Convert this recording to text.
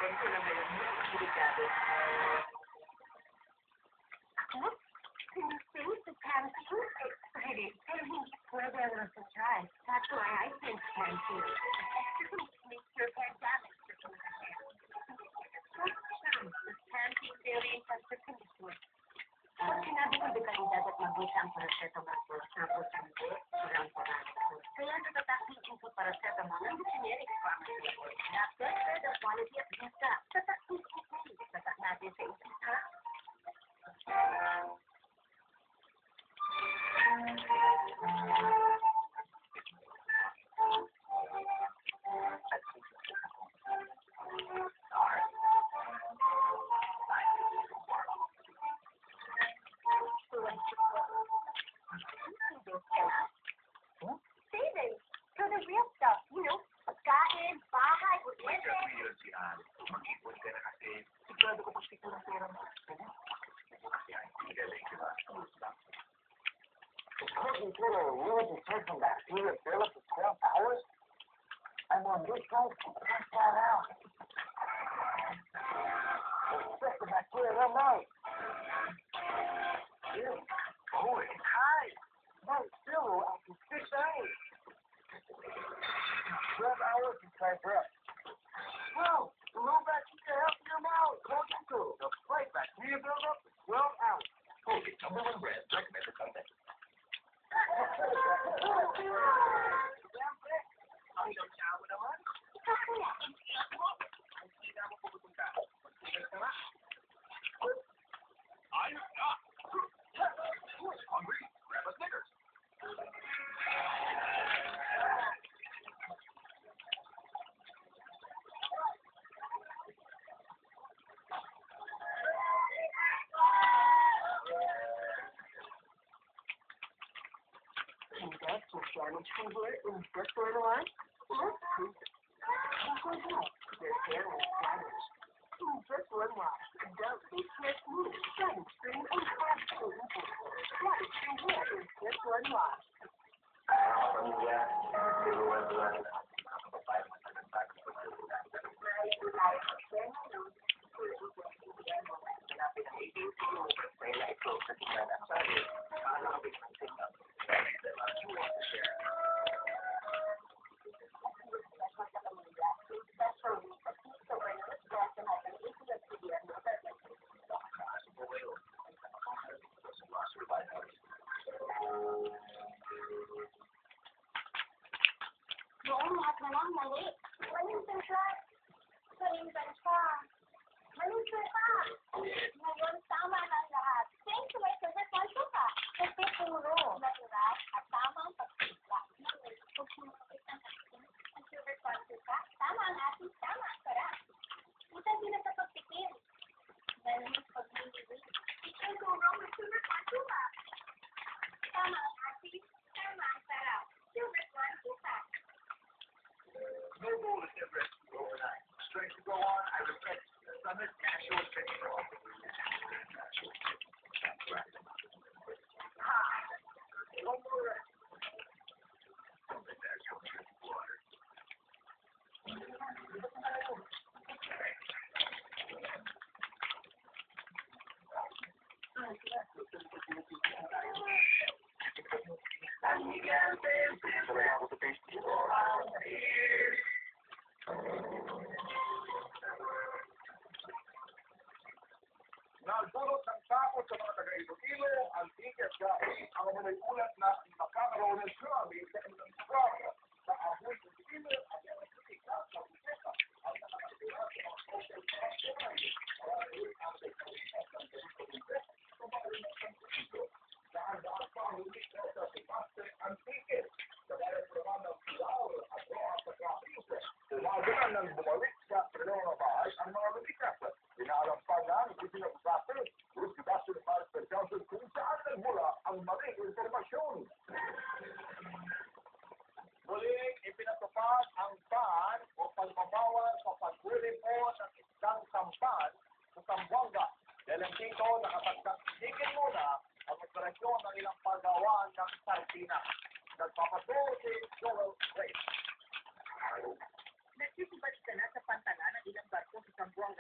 Ganito na ngayon, hindi delikado. Ako? Sinising sa camping? Pwede, pero hindi pwede ang nasa-try. That's why I think camping. Mr. Pandemic. Camping theory and constitution. Pag sinabi ko di kayo dapat mag-isa ang paracetamol for example, hindi, kurang-kurang. Kaya natatakitin ko paracetamol ng generic pharmacy. Doctor, the quality of visa. Tatakitin ko. Tatak natin sa isip, ha? Saving for the real stuff, you know, pagkain, bahay, Siyempre yun si Ann. Mag-ipon ka na kasi. Sigurado ko pag-tipo ng pera mo. Kasi ang galing, di ba? Is cooking through a really detergent bacteria buildup for 12 hours? I'm on this side to test that out. Expect the bacteria run out. Ew. Oh, it's high. No, still, I can fish out. 12 hours to try breath. Well, the low bacteria help your mouth. Cooking through the slight bacteria buildup for 12 hours. Okay, number one brand, recommended content. Ang ilaw mo naman. Hindi na mo pupunta. Next na. I'm not. Hungry? Grab a Snickers. And that's what damage can hear in this sort of line. Let's prove it. Their hair is damaged. In just one wash, adult face smooth, shine, spring, and absolutely beautiful. Damage can hear in just one wash. Noong lahat na lang mali. Malinsan siya. Malinsan siya. Malinsan ka. Ngayon, tama na ang lahat. Thanks to my favorite one suka. Kasi puro, natural, at tamang pagpipla. Kung sumukit ang ating ang favorite one suka, tama ang ating tama. Sarap. Buta din na sa pagpipil. Galing pag-niliwin. It can go wrong with favorite one suka. Tama ang ating tama ang sarap. Favorite one suka. No rule is ever overnight. Strength to go on, I repeat, Summit Natural Fitness Pro. One more rest. Summit Natural Fitness Water. Nagdulot ng takot sa mga taga-Iloilo ang ticket dahil ang mga ulat na nakakaroon ng tsunami